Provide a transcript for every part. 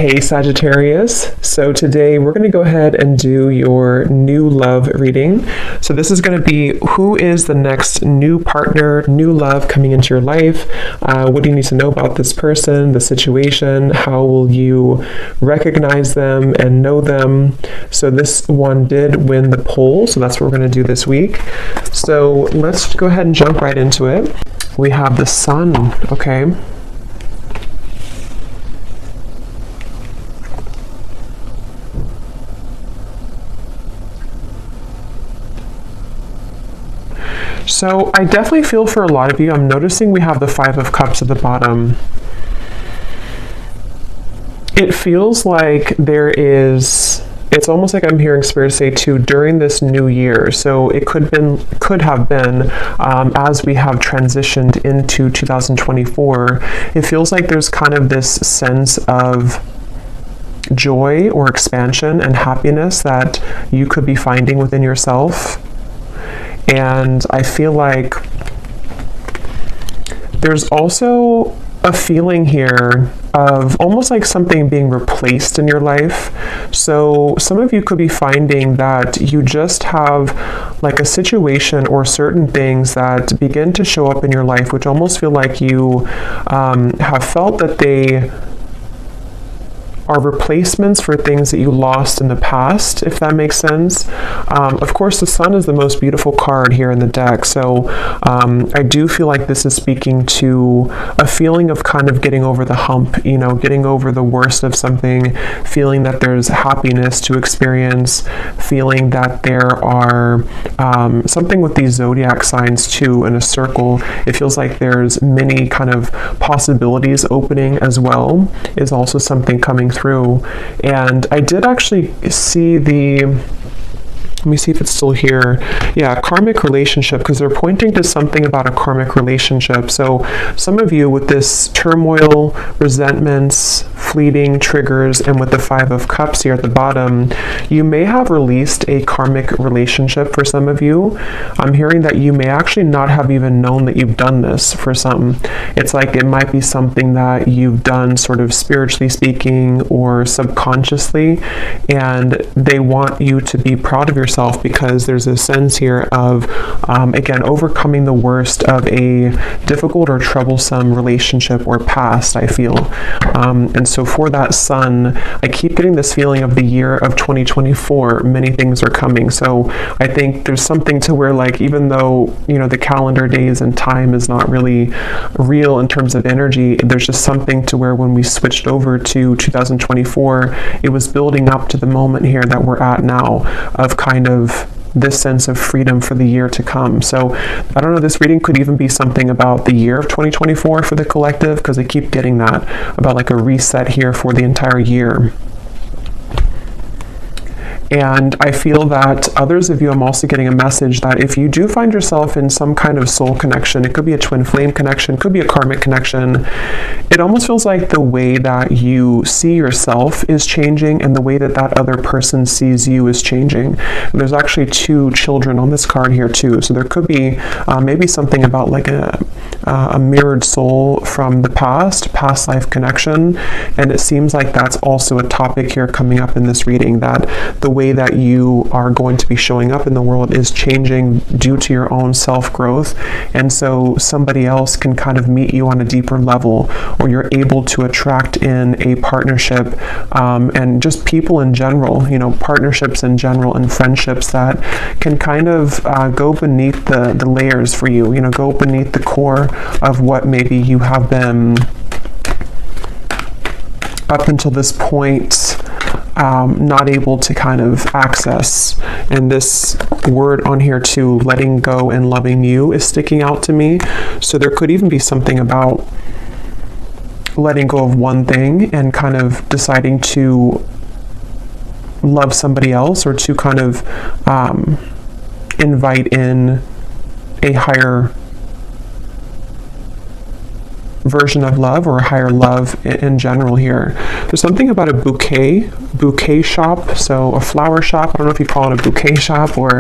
Hey Sagittarius, so today we're going to go ahead and do your new love reading. So this is going to be who is the next new partner, new love coming into your life. What do you need to know about this person, the situation? How will you recognize them and know them? So this one did win the poll, so that's what we're going to do this week. So let's go ahead and jump right into it. We have the Sun, okay? So I definitely feel for a lot of you, I'm noticing we have the Five of Cups at the bottom. It feels like it's almost like I'm hearing Spirit say too, during this new year. So it could have been as we have transitioned into 2024, it feels like there's kind of this sense of joy or expansion and happiness that you could be finding within yourself. And I feel like there's also a feeling here of almost like something being replaced in your life. So some of you could be finding that you just have like a situation or certain things that begin to show up in your life, which almost feel like you have felt that they are replacements for things that you lost in the past, if that makes sense. Of course, the Sun is the most beautiful card here in the deck, so I do feel like this is speaking to a feeling of kind of getting over the hump, you know, getting over the worst of something, feeling that there's happiness to experience, feeling that there are something with these zodiac signs too in a circle. It feels like there's many kind of possibilities opening as well, is also something coming through. And I did actually see let me see if it's still here. Yeah, karmic relationship, because they're pointing to something about a karmic relationship. So some of you with this turmoil, resentments, fleeting triggers, and with the Five of Cups here at the bottom, you may have released a karmic relationship for some of you. I'm hearing that you may actually not have even known that you've done this for some. It's like it might be something that you've done sort of spiritually speaking or subconsciously, and they want you to be proud of yourself because there's a sense here of, again, overcoming the worst of a difficult or troublesome relationship or past, I feel. And so for that Sun, I keep getting this feeling of the year of 2024, many things are coming. So I think there's something to where, like, even though, you know, the calendar days and time is not really real in terms of energy, there's just something to where when we switched over to 2024, it was building up to the moment here that we're at now of kind of this sense of freedom for the year to come. So I don't know, this reading could even be something about the year of 2024 for the collective, because I keep getting that about like a reset here for the entire year. And I feel that others of you, I'm also getting a message that if you do find yourself in some kind of soul connection, it could be a twin flame connection, could be a karmic connection, it almost feels like the way that you see yourself is changing and the way that that other person sees you is changing. And there's actually two children on this card here too. So there could be maybe something about like a mirrored soul from the past life connection. And it seems like that's also a topic here coming up in this reading, that the way that you are going to be showing up in the world is changing due to your own self-growth, and so somebody else can kind of meet you on a deeper level, or you're able to attract in a partnership, and just people in general, you know, partnerships in general and friendships that can kind of go beneath the layers for you, you know, go beneath the core of what maybe you have been up until this point not able to kind of access. And this word on here too, letting go and loving you, is sticking out to me. So there could even be something about letting go of one thing and kind of deciding to love somebody else, or to kind of invite in a higher version of love or a higher love in general here. There's something about a bouquet shop, so a flower shop. I don't know if you call it a bouquet shop or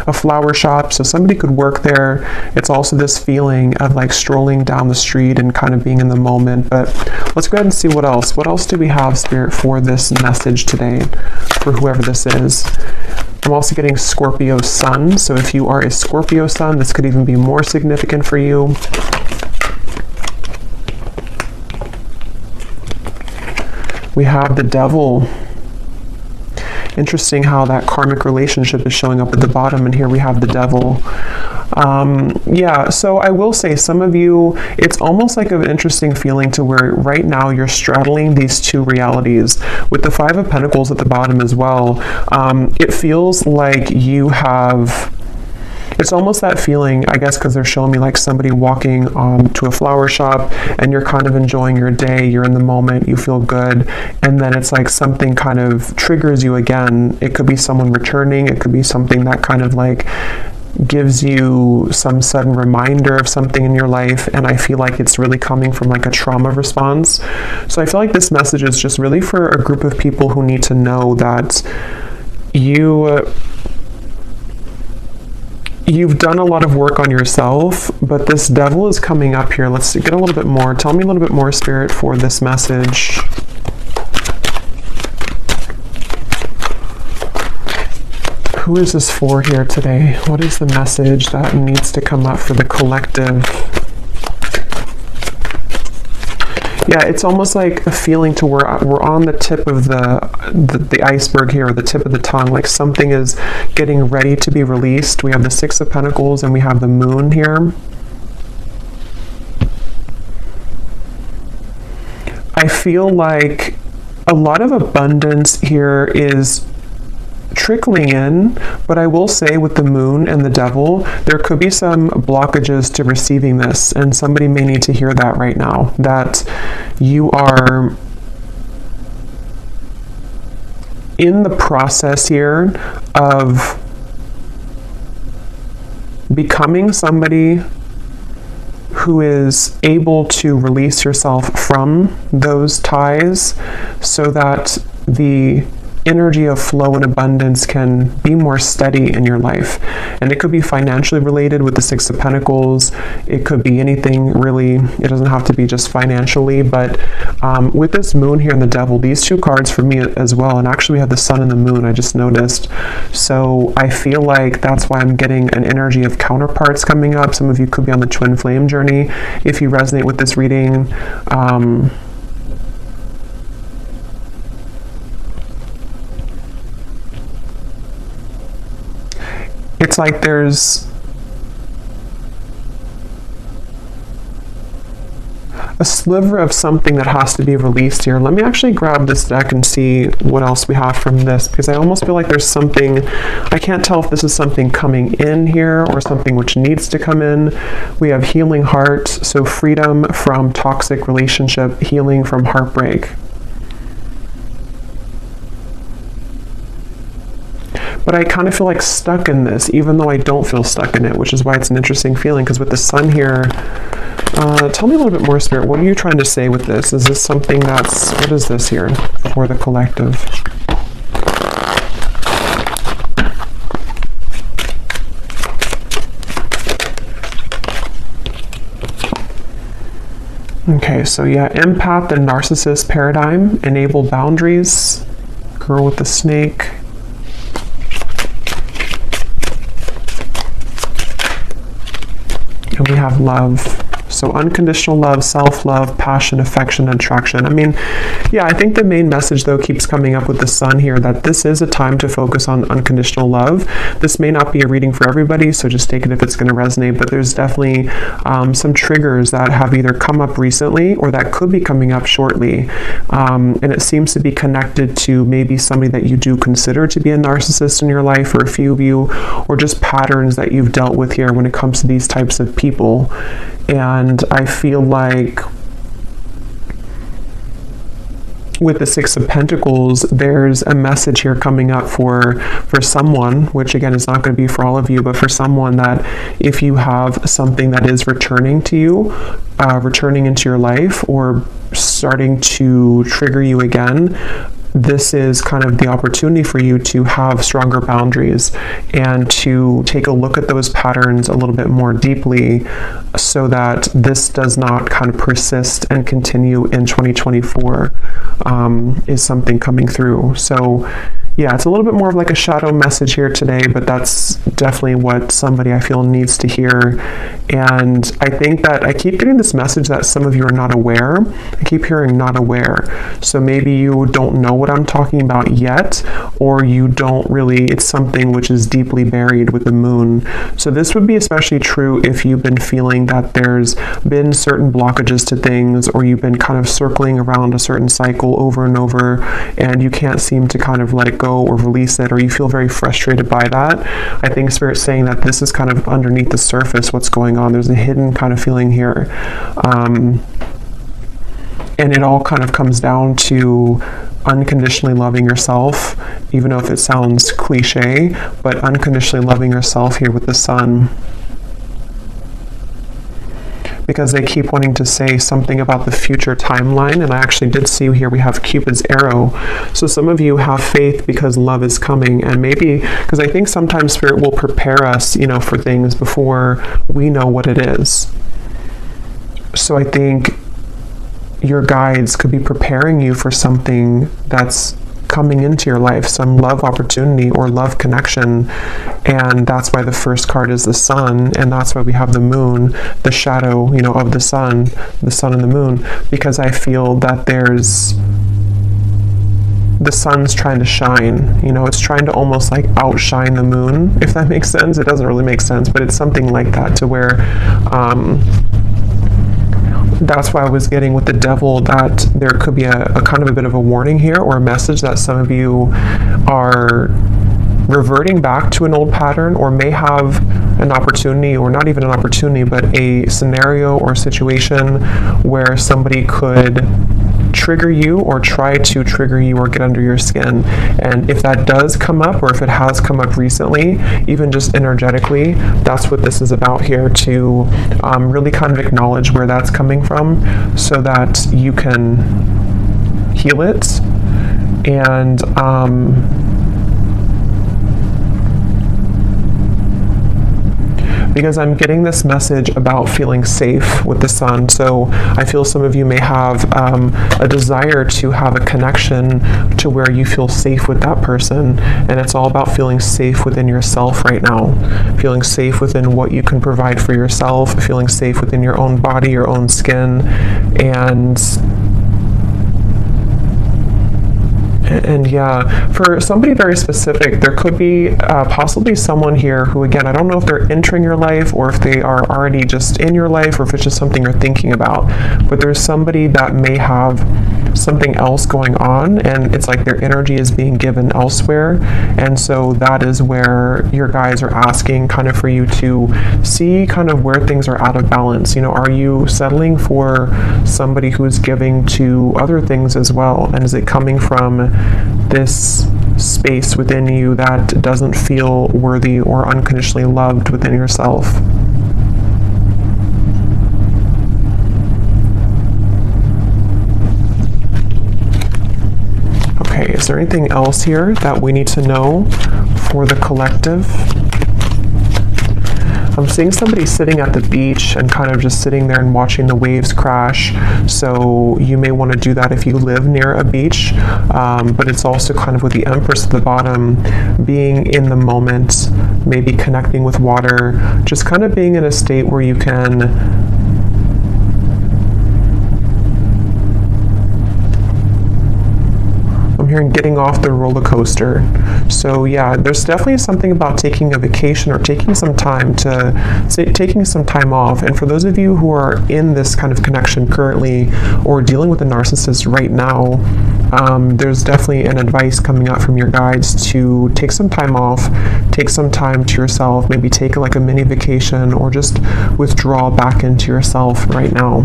a flower shop. So somebody could work there. It's also this feeling of like strolling down the street and kind of being in the moment. But let's go ahead and see what else. What else do we have, Spirit, for this message today for whoever this is? I'm also getting Scorpio Sun. So if you are a Scorpio Sun, this could even be more significant for you. We have the Devil. Interesting how that karmic relationship is showing up at the bottom, and here we have the Devil. Yeah, so I will say some of you, it's almost like an interesting feeling to where right now you're straddling these two realities. With the Five of Pentacles at the bottom as well, it feels like you have... It's almost that feeling, I guess, because they're showing me like somebody walking to a flower shop and you're kind of enjoying your day, you're in the moment, you feel good, and then it's like something kind of triggers you again. It could be someone returning, it could be something that kind of like gives you some sudden reminder of something in your life, and I feel like it's really coming from like a trauma response. So I feel like this message is just really for a group of people who need to know that you've done a lot of work on yourself, but this Devil is coming up here. Let's get a little bit more. Tell me a little bit more, Spirit, for this message. Who is this for here today? What is the message that needs to come up for the collective? Yeah, it's almost like a feeling to where we're on the tip of the iceberg here, or the tip of the tongue, like something is getting ready to be released. We have the Six of Pentacles and we have the Moon here. I feel like a lot of abundance here is trickling in, but I will say with the Moon and the Devil, there could be some blockages to receiving this, and somebody may need to hear that right now, that you are in the process here of becoming somebody who is able to release yourself from those ties so that the energy of flow and abundance can be more steady in your life. And it could be financially related with the Six of Pentacles. It could be anything really. It doesn't have to be just financially, but with this Moon here and the Devil, these two cards for me as well, and actually we have the Sun and the Moon, I just noticed. So I feel like that's why I'm getting an energy of counterparts coming up. Some of you could be on the twin flame journey if you resonate with this reading. It's like there's a sliver of something that has to be released here. Let me actually grab this deck and see what else we have from this, because I almost feel like there's something, I can't tell if this is something coming in here or something which needs to come in. We have Healing Heart, so freedom from toxic relationship, healing from heartbreak. But I kind of feel like stuck in this, even though I don't feel stuck in it, which is why it's an interesting feeling, because with the Sun here, tell me a little bit more, Spirit. What are you trying to say with this? Is this something that's, what is this here for the collective? Okay, so yeah, empath and narcissist paradigm, enable boundaries, girl with the snake. And we have love. So unconditional love, self-love, passion, affection, attraction. I mean, yeah, I think the main message, though, keeps coming up with the Sun here, that this is a time to focus on unconditional love. This may not be a reading for everybody, so just take it if it's going to resonate, but there's definitely some triggers that have either come up recently or that could be coming up shortly. And it seems to be connected to maybe somebody that you do consider to be a narcissist in your life, or a few of you, or just patterns that you've dealt with here when it comes to these types of people. And I feel like with the Six of Pentacles, there's a message here coming up for someone, which again is not going to be for all of you, but for someone, that if you have something that is returning to you, returning into your life, or starting to trigger you again, this is kind of the opportunity for you to have stronger boundaries and to take a look at those patterns a little bit more deeply, so that this does not kind of persist and continue in 2024, is something coming through. So yeah, it's a little bit more of like a shadow message here today, but that's definitely what somebody I feel needs to hear. And I think that I keep getting this message that some of you are not aware. I keep hearing not aware. So maybe you don't know what I'm talking about yet, or you don't really, it's something which is deeply buried with the moon. So this would be especially true if you've been feeling that there's been certain blockages to things, or you've been kind of circling around a certain cycle over and over, and you can't seem to kind of let it go or release it, or you feel very frustrated by that. I think Spirit's saying that this is kind of underneath the surface what's going on. There's a hidden kind of feeling here. And it all kind of comes down to unconditionally loving yourself, even though if it sounds cliche, but unconditionally loving yourself here with the Sun. Because they keep wanting to say something about the future timeline, and I actually did see here we have Cupid's arrow. So some of you have faith because love is coming, and maybe because I think sometimes Spirit will prepare us, for things before we know what it is. So I think your guides could be preparing you for something that's coming into your life, some love opportunity or love connection. And that's why the first card is the Sun, and that's why we have the moon, the shadow, of the sun and the moon, because I feel that the sun's trying to shine, it's trying to almost like outshine the moon, if that makes sense. It doesn't really make sense, but it's something like that, to where that's why I was getting with the Devil that there could be a kind of a bit of a warning here, or a message that some of you are reverting back to an old pattern, or may have an opportunity, or not even an opportunity, but a scenario or situation where somebody could trigger you or try to trigger you or get under your skin. And if that does come up, or if it has come up recently, even just energetically, that's what this is about here, to really kind of acknowledge where that's coming from, so that you can heal it. And because I'm getting this message about feeling safe with the Sun. So I feel some of you may have a desire to have a connection to where you feel safe with that person. And it's all about feeling safe within yourself right now. Feeling safe within what you can provide for yourself, feeling safe within your own body, your own skin. And yeah, for somebody very specific, there could be possibly someone here who, again, I don't know if they're entering your life, or if they are already just in your life, or if it's just something you're thinking about. But there's somebody that may have something else going on, and it's like their energy is being given elsewhere. And so that is where your guides are asking kind of for you to see kind of where things are out of balance. Are you settling for somebody who's giving to other things as well? And is it coming from this space within you that doesn't feel worthy or unconditionally loved within yourself? Okay, is there anything else here that we need to know for the collective? I'm seeing somebody sitting at the beach and kind of just sitting there and watching the waves crash. So you may want to do that if you live near a beach. But it's also kind of with the Empress at the bottom, being in the moment, maybe connecting with water, just kind of being in a state where you can hearing getting off the roller coaster. So yeah, there's definitely something about taking a vacation or taking some time off. And for those of you who are in this kind of connection currently, or dealing with a narcissist right now, there's definitely an advice coming out from your guides to take some time off, take some time to yourself, maybe take like a mini vacation, or just withdraw back into yourself right now.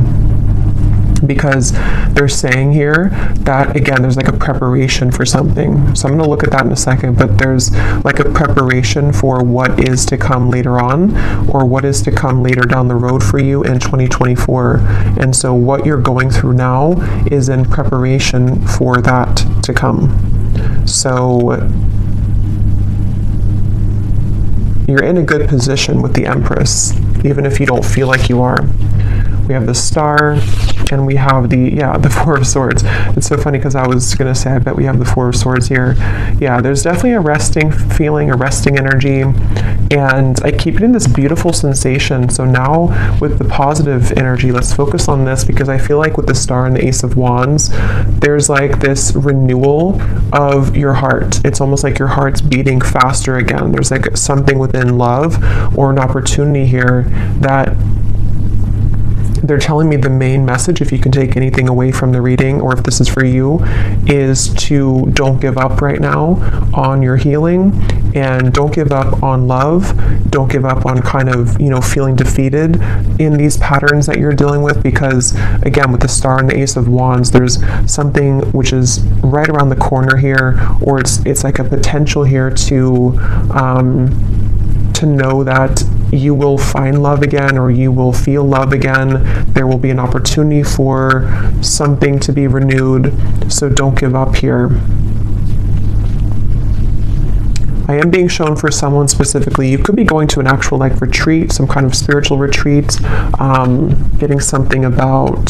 because they're saying here that, again, there's like a preparation for something. So I'm going to look at that in a second, but there's like a preparation for what is to come later on, or what is to come later down the road for you in 2024. And so what you're going through now is in preparation for that to come. So you're in a good position with the Empress, even if you don't feel like you are. We have the Star, and we have the Four of Swords. It's so funny because I was going to say, I bet we have the Four of Swords here. Yeah, there's definitely a resting feeling, a resting energy, and I keep getting this beautiful sensation. So now with the positive energy, let's focus on this, because I feel like with the Star and the Ace of Wands, there's like this renewal of your heart. It's almost like your heart's beating faster again. There's like something within love or an opportunity here that they're telling me the main message, if you can take anything away from the reading, or if this is for you, is to don't give up right now on your healing, and don't give up on love. Don't give up on kind of, feeling defeated in these patterns that you're dealing with, because again, with the Star and the Ace of Wands, there's something which is right around the corner here, or it's like a potential here to know that you will find love again, or you will feel love again. There will be an opportunity for something to be renewed. So don't give up here. I am being shown for someone specifically, you could be going to an actual like retreat, some kind of spiritual retreat, getting something about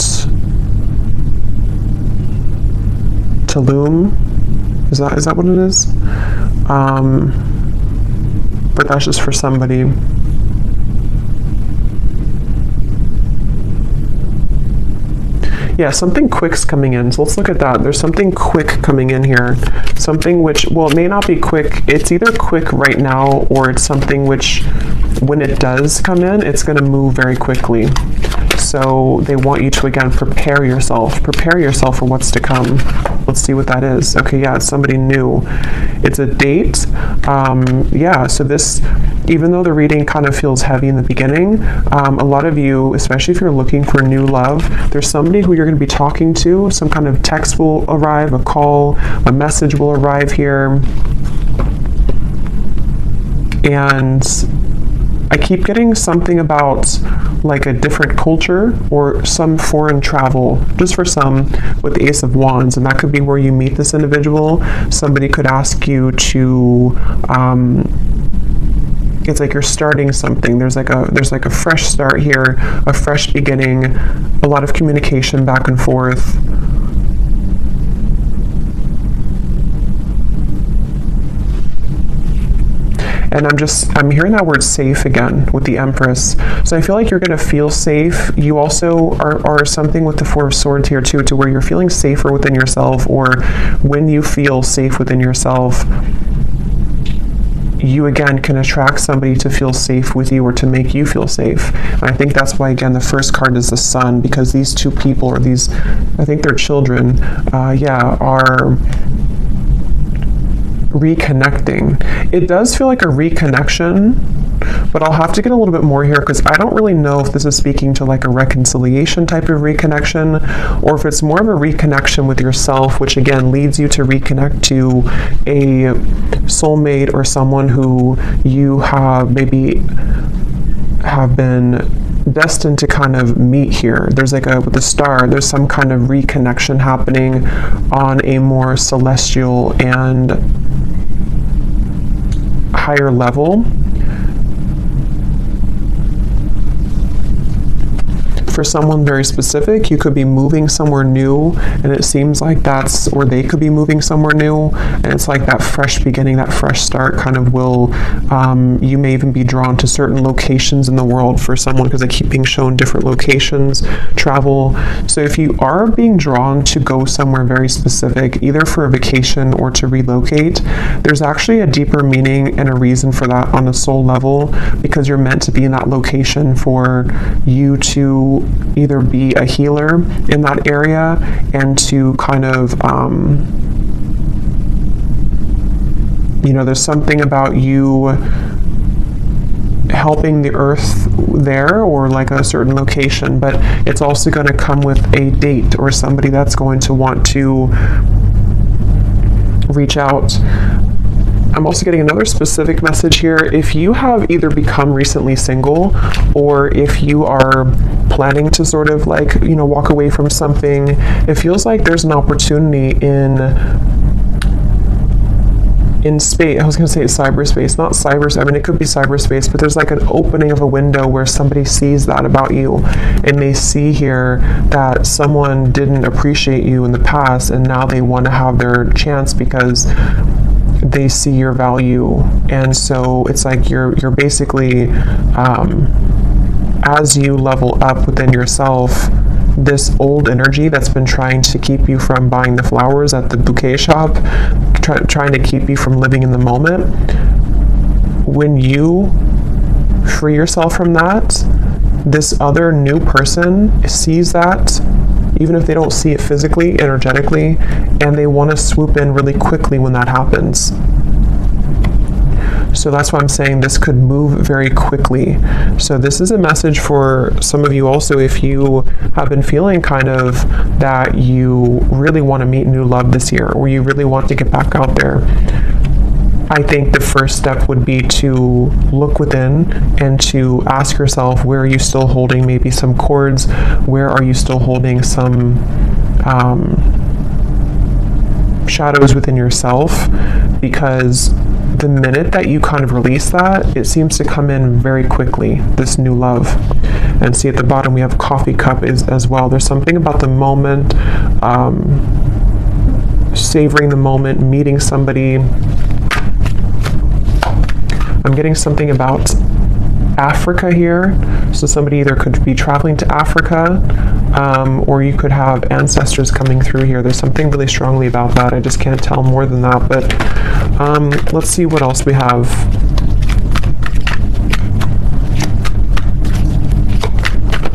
Tulum. Is that what it is? But that's just for somebody. Yeah, something quick's coming in. So let's look at that. There's something quick coming in here. Something which, well, it may not be quick. It's either quick right now, or it's something which, when it does come in, it's going to move very quickly. So they want you to, again, prepare yourself. Prepare yourself for what's to come. Let's see what that is. Okay, yeah, it's somebody new. It's a date. Yeah, so this, even though the reading kind of feels heavy in the beginning, a lot of you, especially if you're looking for new love, there's somebody who you're going to be talking to. Some kind of text will arrive, a call, a message will arrive here. And I keep getting something about like a different culture or some foreign travel, just for some with the Ace of Wands, and that could be where you meet this individual. Somebody could ask you to, it's like you're starting something. There's like a fresh start here, a fresh beginning, a lot of communication back and forth. And I'm hearing that word safe again with the Empress. So I feel like you're going to feel safe. You also are something with the Four of Swords here too, to where you're feeling safer within yourself, or when you feel safe within yourself, you again can attract somebody to feel safe with you, or to make you feel safe. And I think that's why, again, the first card is the Sun, because these two people, or these, I think they're children, are reconnecting. It does feel like a reconnection, but I'll have to get a little bit more here, because I don't really know if this is speaking to like a reconciliation type of reconnection, or if it's more of a reconnection with yourself, which again leads you to reconnect to a soulmate, or someone who you have maybe have been destined to kind of meet here. There's like with the Star, there's some kind of reconnection happening on a more celestial and higher level. For someone very specific, you could be moving somewhere new, and it seems like that's, or they could be moving somewhere new, and it's like that fresh beginning, that fresh start kind of will, you may even be drawn to certain locations in the world for someone, because I keep being shown different locations, travel. So if you are being drawn to go somewhere very specific, either for a vacation or to relocate, there's actually a deeper meaning and a reason for that on a soul level, because you're meant to be in that location for you to either be a healer in that area, and to kind of, there's something about you helping the earth there, or like a certain location, but it's also going to come with a date or somebody that's going to want to reach out. I'm also getting another specific message here. If you have either become recently single, or if you are planning to sort of like, you know, walk away from something, it feels like there's an opportunity in space. I was going to say cyberspace, not cyberspace. I mean, it could be cyberspace, but there's like an opening of a window where somebody sees that about you, and they see here that someone didn't appreciate you in the past, and now they want to have their chance because they see your value. And so it's like you're basically, as you level up within yourself, this old energy that's been trying to keep you from buying the flowers at the bouquet shop, trying to keep you from living in the moment, when you free yourself from that, this other new person sees that, even if they don't see it physically, energetically, and they want to swoop in really quickly when that happens. So that's why I'm saying this could move very quickly. So this is a message for some of you also, if you have been feeling kind of that you really want to meet new love this year, or you really want to get back out there. I think the first step would be to look within and to ask yourself, where are you still holding maybe some cords? Where are you still holding some shadows within yourself? Because the minute that you kind of release that, it seems to come in very quickly, this new love. And see at the bottom we have coffee cup as well. There's something about the moment, savoring the moment, meeting somebody. I'm getting something about Africa here. So somebody either could be traveling to Africa, or you could have ancestors coming through here. There's something really strongly about that. I just can't tell more than that, but let's see what else we have.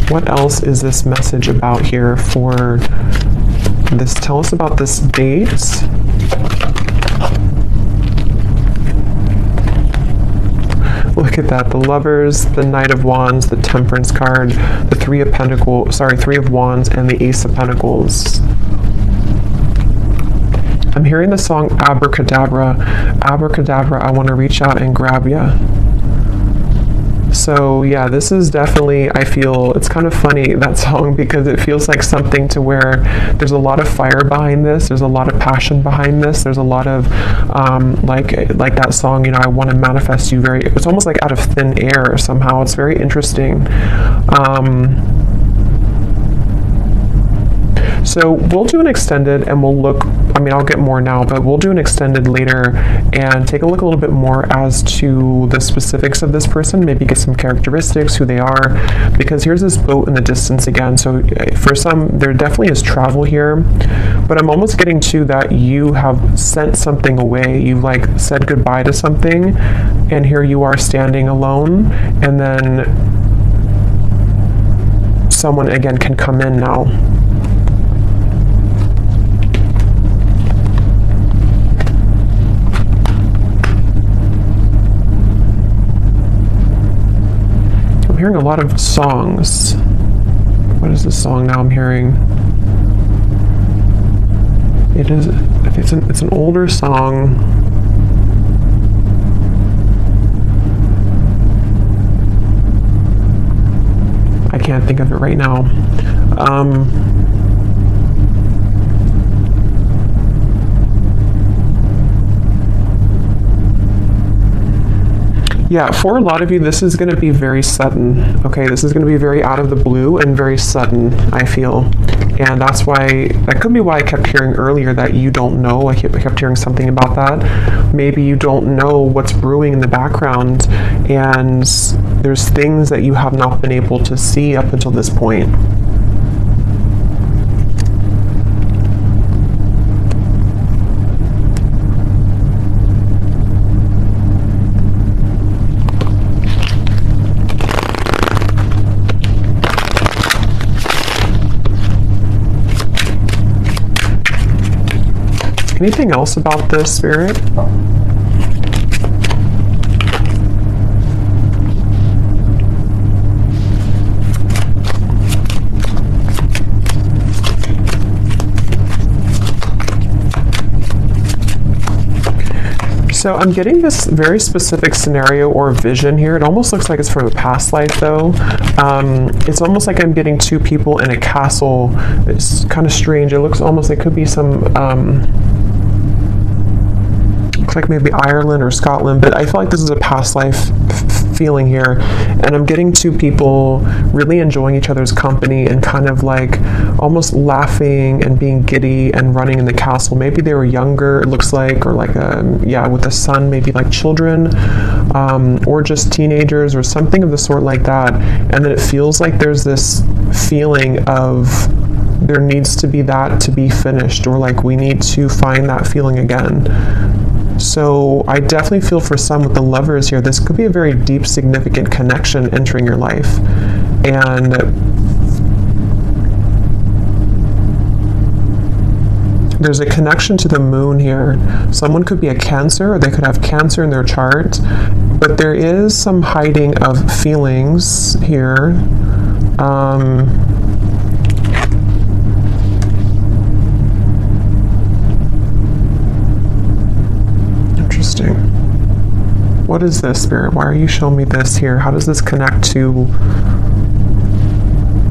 What else is this message about here for this? Tell us about this date. Look at that, the Lovers, the Knight of Wands, the Temperance card, the Three of Wands, and the Ace of Pentacles. I'm hearing the song Abracadabra. Abracadabra, I want to reach out and grab ya. So yeah, this is definitely, I feel, it's kind of funny, that song, because it feels like something to where there's a lot of fire behind this, there's a lot of passion behind this, there's a lot of, like that song, you know, I want to manifest you very, it's almost like out of thin air somehow. It's very interesting. So we'll do an extended, and we'll look, I mean, I'll get more now, but we'll do an extended later and take a look a little bit more as to the specifics of this person, maybe get some characteristics, who they are, because here's this boat in the distance again. So for some, there definitely is travel here, but I'm almost getting to that you have sent something away. You've like said goodbye to something, and here you are standing alone, and then someone again can come in now. I'm hearing a lot of songs. What is this song now I'm hearing? It is, it's an older song. I can't think of it right now. Yeah, for a lot of you, this is going to be very sudden. Okay, this is going to be very out of the blue and very sudden, I feel. And that's why, that could be why I kept hearing earlier that you don't know. I kept hearing something about that. Maybe you don't know what's brewing in the background, and there's things that you have not been able to see up until this point. Anything else about this, Spirit? So I'm getting this very specific scenario or vision here. It almost looks like it's from a past life though. It's almost like I'm getting two people in a castle. It's kind of strange. It looks almost like it could be some, looks like maybe Ireland or Scotland, but I feel like this is a past life feeling here, and I'm getting two people really enjoying each other's company and kind of like almost laughing and being giddy and running in the castle. Maybe they were younger, it looks like, or like with the son, maybe like children, or just teenagers or something of the sort like that. And then it feels like there's this feeling of there needs to be that to be finished, or like we need to find that feeling again. So I definitely feel for some with the Lovers here, this could be a very deep, significant connection entering your life. And there's a connection to the moon here. Someone could be a Cancer, or they could have Cancer in their chart, but there is some hiding of feelings here. What is this, Spirit? Why are you showing me this here? How does this connect to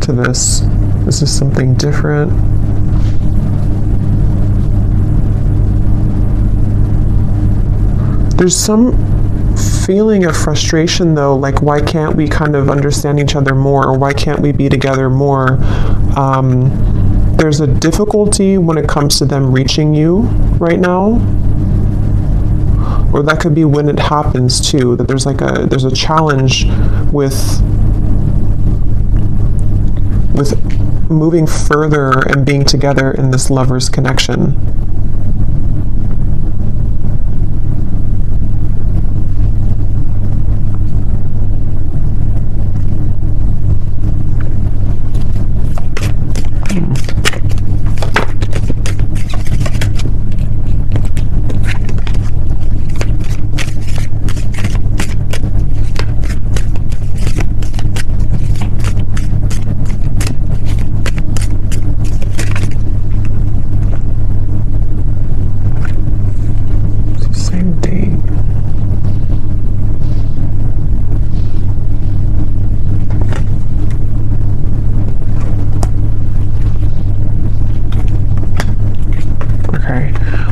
this? Is this something different? There's some feeling of frustration though, like why can't we kind of understand each other more, or why can't we be together more? There's a difficulty when it comes to them reaching you right now. Or that could be when it happens too, that there's a challenge with moving further and being together in this Lovers connection.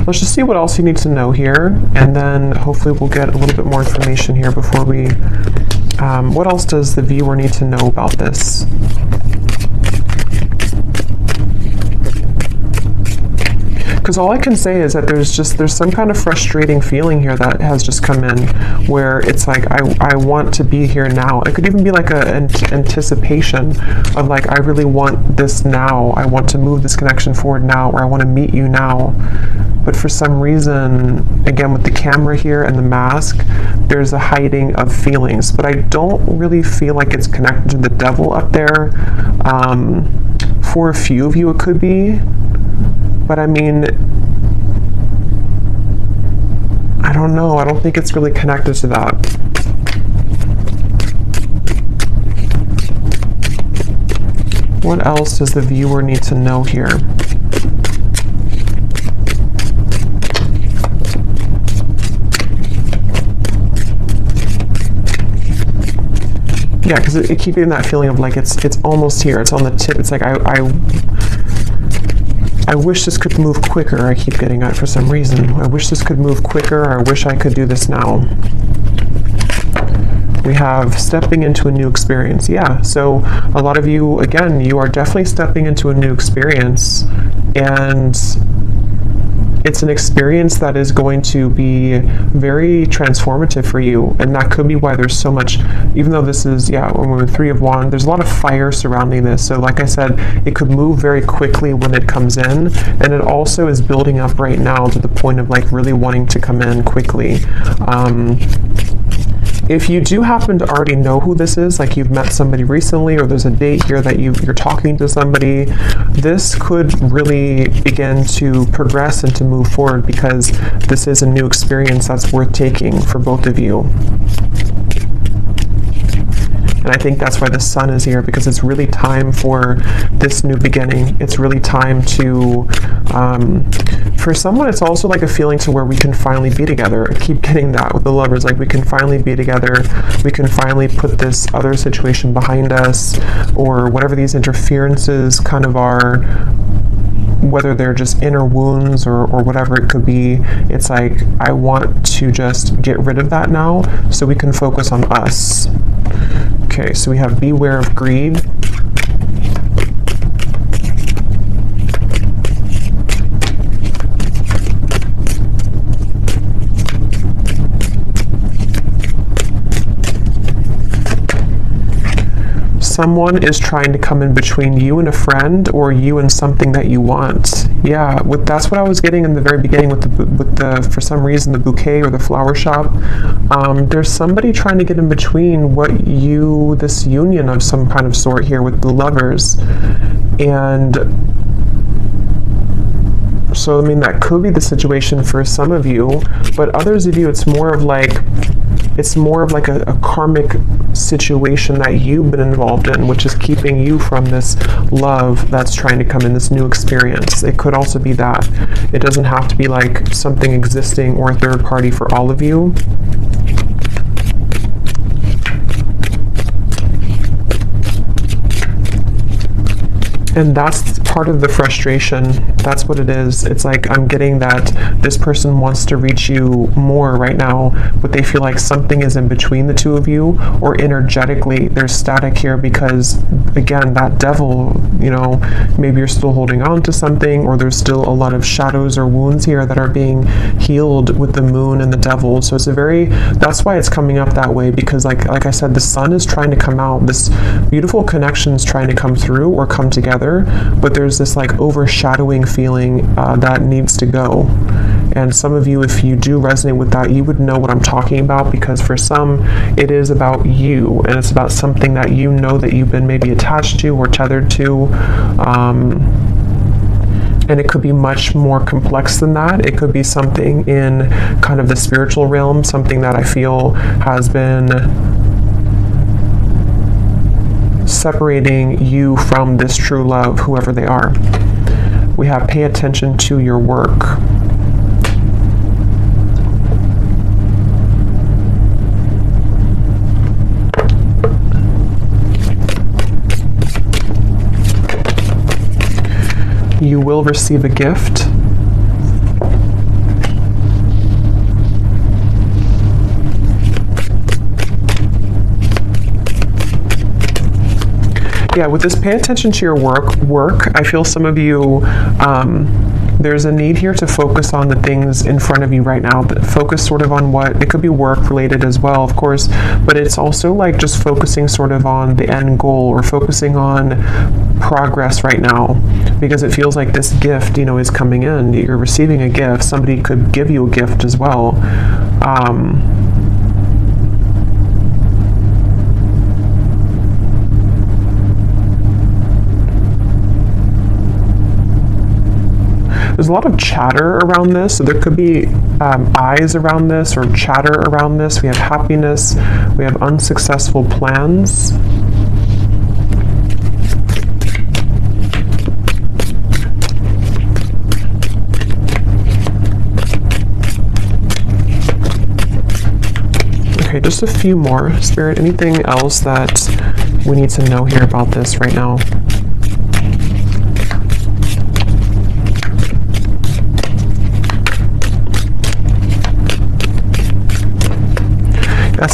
Let's just see what else you need to know here, and then hopefully we'll get a little bit more information here before we... what else does the viewer need to know about this? Because all I can say is that there's some kind of frustrating feeling here that has just come in, where it's like I want to be here now. It could even be like an anticipation of like, I really want this now. I want to move this connection forward now, or I want to meet you now. But for some reason, again with the camera here and the mask, there's a hiding of feelings. But I don't really feel like it's connected to the devil up there. For a few of you it could be. But I mean, I don't know. I don't think it's really connected to that. What else does the viewer need to know here? Yeah, because it keeps getting that feeling of like it's almost here. It's on the tip. It's like I wish this could move quicker. I keep getting that for some reason. I wish this could move quicker. I wish I could do this now. We have stepping into a new experience. Yeah, so a lot of you, again, you are definitely stepping into a new experience, and it's an experience that is going to be very transformative for you, and that could be why there's so much, even though this is, yeah, when we're Three of Wands, there's a lot of fire surrounding this. So like I said, it could move very quickly when it comes in, and it also is building up right now to the point of like really wanting to come in quickly. If you do happen to already know who this is, like you've met somebody recently, or there's a date here that you're talking to somebody, this could really begin to progress and to move forward, because this is a new experience that's worth taking for both of you. And I think that's why the Sun is here, because it's really time for this new beginning. It's really time to For someone, it's also like a feeling to where we can finally be together. I keep getting that with the Lovers, like we can finally be together. We can finally put this other situation behind us, or whatever these interferences kind of are, whether they're just inner wounds or whatever it could be. It's like, I want to just get rid of that now so we can focus on us. Okay, so we have beware of greed. Someone is trying to come in between you and a friend, or you and something that you want. Yeah, that's what I was getting in the very beginning with the for some reason, the bouquet or the flower shop. There's somebody trying to get in between this union of some kind of sort here with the Lovers. And so, I mean, that could be the situation for some of you, but others of you, it's more of like a karmic situation that you've been involved in, which is keeping you from this love that's trying to come in, this new experience. It could also be that. It doesn't have to be like something existing or a third party for all of you. And that's part of the frustration. That's what it is. It's like, I'm getting that this person wants to reach you more right now, but they feel like something is in between the two of you, or energetically there's static here because, again, that devil, you know, maybe you're still holding on to something, or there's still a lot of shadows or wounds here that are being healed with the moon and the devil. So it's that's why it's coming up that way, because like I said, the sun is trying to come out. This beautiful connection is trying to come through or come together, but there's this like overshadowing feeling that needs to go. And some of you, if you do resonate with that, you would know what I'm talking about, because for some it is about you, and it's about something that you know that you've been maybe attached to or tethered to, and it could be much more complex than that. It could be something in kind of the spiritual realm, something that I feel has been separating you from this true love, whoever they are. We have pay attention to your work. You will receive a gift. Yeah, with this pay attention to your work, I feel some of you, there's a need here to focus on the things in front of you right now. Focus sort of on what, it could be work related as well, of course, but it's also like just focusing sort of on the end goal, or focusing on progress right now, because it feels like this gift, you know, is coming in. You're receiving a gift. Somebody could give you a gift as well. There's a lot of chatter around this, so there could be eyes around this, or chatter around this. We have happiness, we have unsuccessful plans. Okay, just a few more. Spirit, anything else that we need to know here about this right now?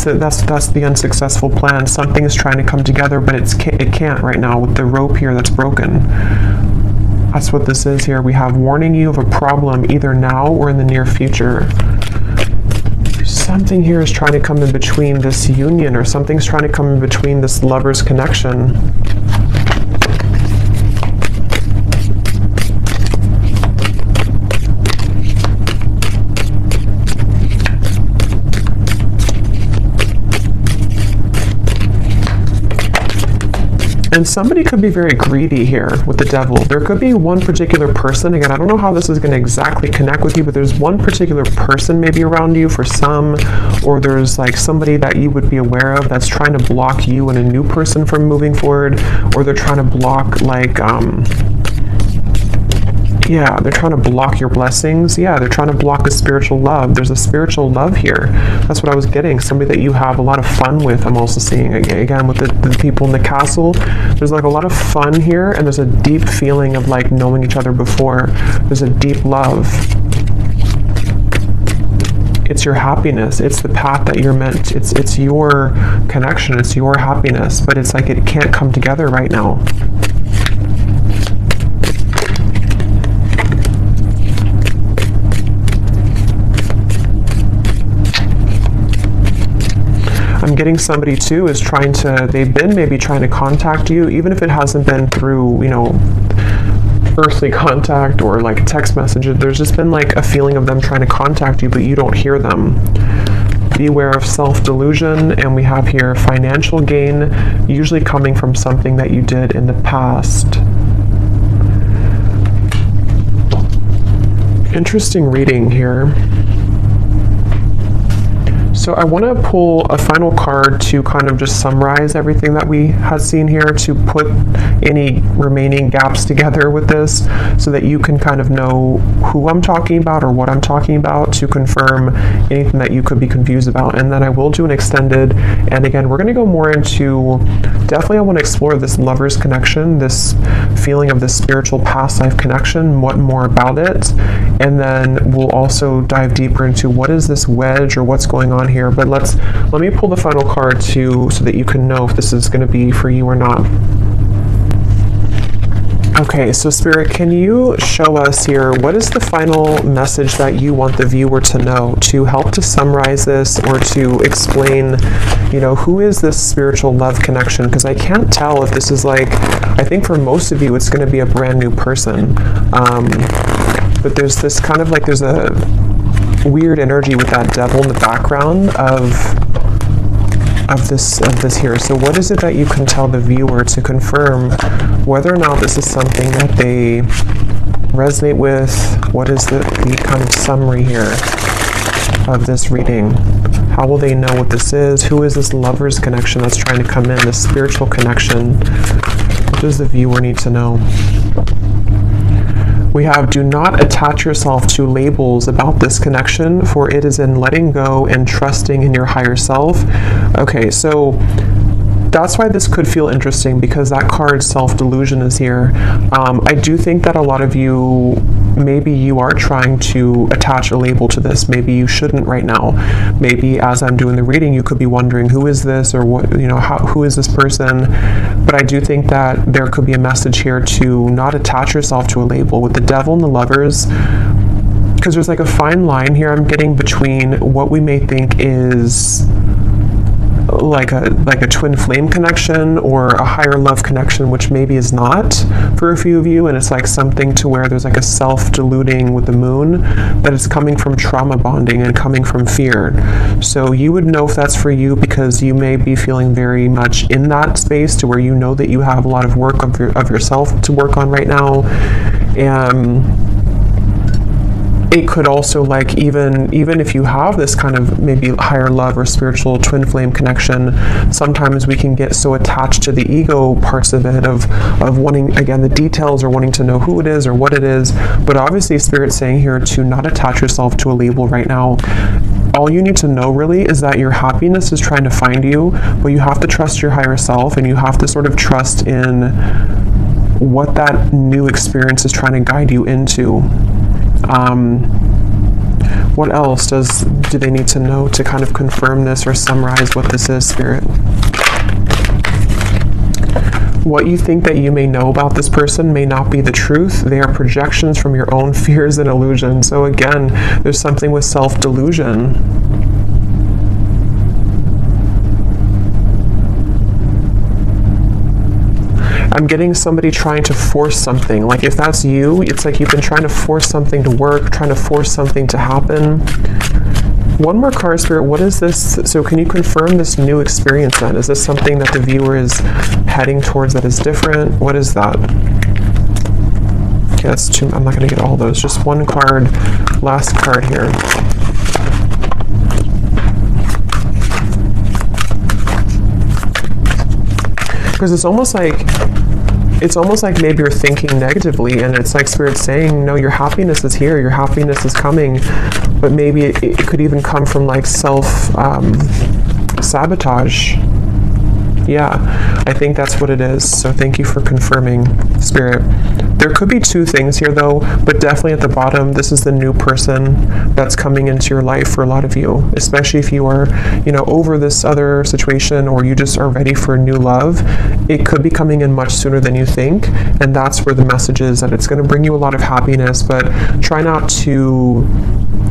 That's the unsuccessful plan. Something is trying to come together, but it can't right now with the rope here that's broken. That's what this is here. We have warning you of a problem either now or in the near future. Something here is trying to come in between this union, or something's trying to come in between this lover's connection. And somebody could be very greedy here with the devil. There could be one particular person. Again, I don't know how this is going to exactly connect with you, but there's one particular person maybe around you for some, or there's like somebody that you would be aware of that's trying to block you and a new person from moving forward, or they're trying to block like Yeah, they're trying to block your blessings. Yeah, they're trying to block a spiritual love. There's a spiritual love here. That's what I was getting. Somebody that you have a lot of fun with. I'm also seeing, again, with the people in the castle. There's like a lot of fun here, and there's a deep feeling of like knowing each other before. There's a deep love. It's your happiness. It's the path that you're meant. It's your connection. It's your happiness. But it's like it can't come together right now. I'm getting somebody too is trying to, they've been maybe trying to contact you, even if it hasn't been through, you know, earthly contact or like text messages. There's just been like a feeling of them trying to contact you, but you don't hear them. Beware of self-delusion. And we have here financial gain, usually coming from something that you did in the past. Interesting reading here. So I want to pull a final card to kind of just summarize everything that we had seen here, to put any remaining gaps together with this so that you can kind of know who I'm talking about or what I'm talking about, to confirm anything that you could be confused about. And then I will do an extended, and again, we're going to go more into, definitely I want to explore this lover's connection, this feeling of this spiritual past life connection, what more about it, and then we'll also dive deeper into what is this wedge or what's going on here. But let me pull the final card too, so that you can know if this is going to be for you or not. Okay, so Spirit, can you show us here, what is the final message that you want the viewer to know, to help to summarize this or to explain, you know, who is this spiritual love connection? Because I can't tell if this is like, I think for most of you it's going to be a brand new person, but there's this kind of like, there's a weird energy with that devil in the background of this here. So what is it that you can tell the viewer to confirm whether or not this is something that they resonate with? What is the kind of summary here of this reading? How will they know what this is? Who is this lover's connection that's trying to come in, this spiritual connection? What does the viewer need to know? We have, do not attach yourself to labels about this connection, for it is in letting go and trusting in your higher self. Okay, so that's why this could feel interesting, because that card self-delusion is here. I do think that a lot of you, maybe you are trying to attach a label to this. Maybe you shouldn't right now. Maybe as I'm doing the reading, you could be wondering, who is this, or what, you know, who is this person? But I do think that there could be a message here to not attach yourself to a label with the devil and the lovers, because there's like a fine line here I'm getting between what we may think is like a twin flame connection or a higher love connection, which maybe is not for a few of you, and it's like something to where there's like a self-deluding with the moon, that is coming from trauma bonding and coming from fear. So you would know if that's for you, because you may be feeling very much in that space to where you know that you have a lot of work of yourself to work on right now. And it could also, like, even if you have this kind of maybe higher love or spiritual twin flame connection, sometimes we can get so attached to the ego parts of it, of wanting, again, the details, or wanting to know who it is or what it is. But obviously Spirit's saying here to not attach yourself to a label right now. All you need to know really is that your happiness is trying to find you, but you have to trust your higher self, and you have to sort of trust in what that new experience is trying to guide you into. What else do they need to know to kind of confirm this or summarize what this is, Spirit? What you think that you may know about this person may not be the truth. They are projections from your own fears and illusions. So again, there's something with self-delusion. I'm getting somebody trying to force something. Like if that's you, it's like you've been trying to force something to work, trying to force something to happen. One more card, Spirit. What is this? So can you confirm this new experience then? Is this something that the viewer is heading towards that is different? What is that? Okay, that's two. I'm not going to get all those. Just one card. Last card here. Because it's almost like it's almost like maybe you're thinking negatively, and it's like Spirit's saying, no, your happiness is here, your happiness is coming, but maybe it could even come from like sabotage. Yeah, I think that's what it is. So thank you for confirming, Spirit. There could be two things here though, but definitely at the bottom, this is the new person that's coming into your life for a lot of you, especially if you are, you know, over this other situation, or you just are ready for new love. It could be coming in much sooner than you think, and that's where the message is, that it's going to bring you a lot of happiness, but try not to,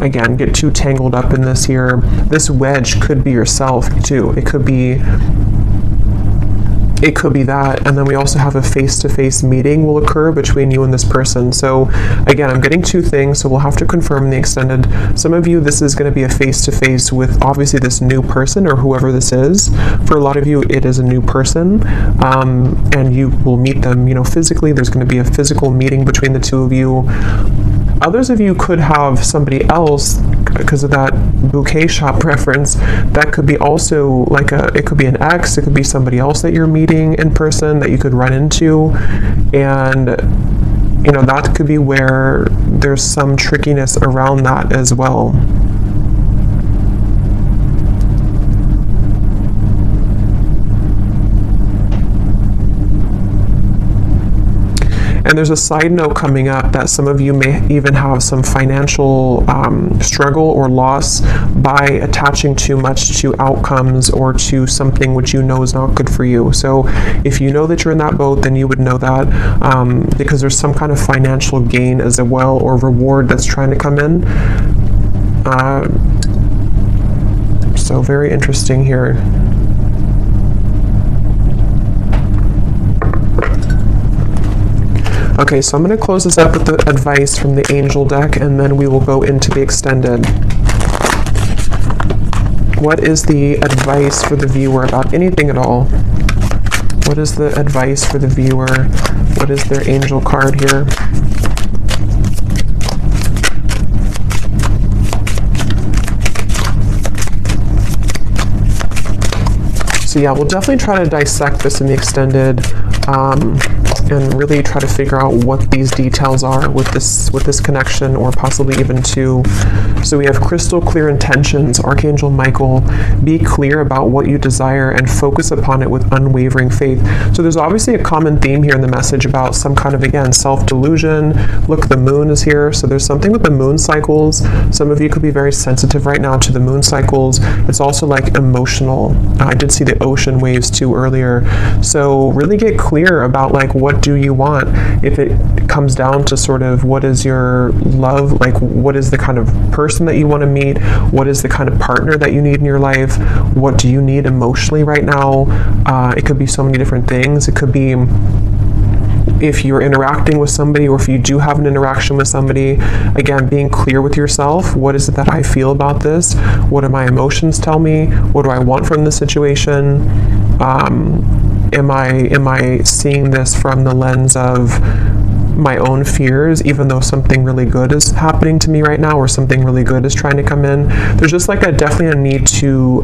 again, get too tangled up in this here. This wedge could be yourself too. It could be that, and then we also have a face-to-face meeting will occur between you and this person. So again, I'm getting two things, so we'll have to confirm in the extended. Some of you, this is going to be a face-to-face with obviously this new person or whoever this is. For a lot of you, it is a new person, and you will meet them, you know, physically. There's going to be a physical meeting between the two of you. Others of you could have somebody else, because of that bouquet shop reference, that could be also like it could be an ex, it could be somebody else that you're meeting in person that you could run into, and you know, that could be where there's some trickiness around that as well. And there's a side note coming up that some of you may even have some financial struggle or loss by attaching too much to outcomes or to something which you know is not good for you. So if you know that you're in that boat, then you would know that, because there's some kind of financial gain as well, or reward that's trying to come in. So very interesting here. Okay, so I'm going to close this up with the advice from the angel deck, and then we will go into the extended. What is the advice for the viewer about anything at all? What is the advice for the viewer? What is their angel card here? So yeah, we'll definitely try to dissect this in the extended, and really try to figure out what these details are with this connection, or possibly even two. So we have crystal clear intentions, Archangel Michael. Be clear about what you desire and focus upon it with unwavering faith. So there's obviously a common theme here in the message about some kind of, again, self-delusion. Look, the moon is here, so there's something with the moon cycles. Some of you could be very sensitive right now to the moon cycles. It's also like emotional. I did see the ocean waves too earlier. So really get clear about like, what do you want? If it comes down to sort of what is your love, like what is the kind of person that you want to meet, what is the kind of partner that you need in your life, what do you need emotionally right now? It could be so many different things. It could be if you're interacting with somebody, or if you do have an interaction with somebody, again, being clear with yourself. What is it that I feel about this? What do my emotions tell me? What do I want from the situation? Am I seeing this from the lens of my own fears, even though something really good is happening to me right now, or something really good is trying to come in? There's just like definitely a need to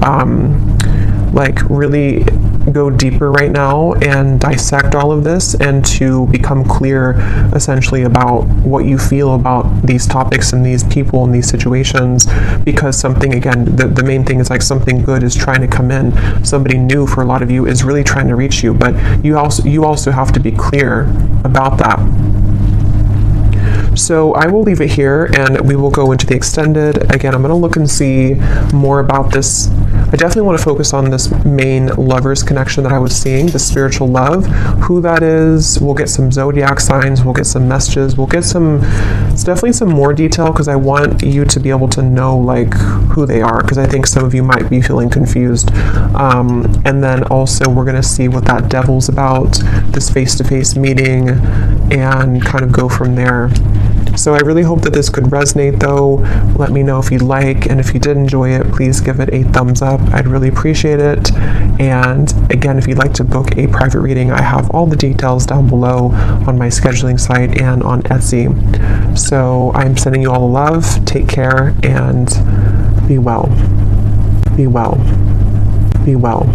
like really go deeper right now and dissect all of this, and to become clear essentially about what you feel about these topics and these people and these situations, because something, again, the main thing is like something good is trying to come in. Somebody new for a lot of you is really trying to reach you, but you also have to be clear about that. So I will leave it here, and we will go into the extended. Again, I'm going to look and see more about this. I definitely want to focus on this main lovers connection that I was seeing, the spiritual love, who that is. We'll get some zodiac signs, we'll get some messages, we'll get it's definitely some more detail, because I want you to be able to know like who they are, because I think some of you might be feeling confused. And then also we're going to see what that devil's about, this face-to-face meeting, and kind of go from there. So I really hope that this could resonate though. Let me know if you like, and if you did enjoy it, please give it a thumbs up. I'd really appreciate it. And again, if you'd like to book a private reading, I have all the details down below on my scheduling site and on Etsy. So I'm sending you all the love. Take care and be well. Be well. Be well.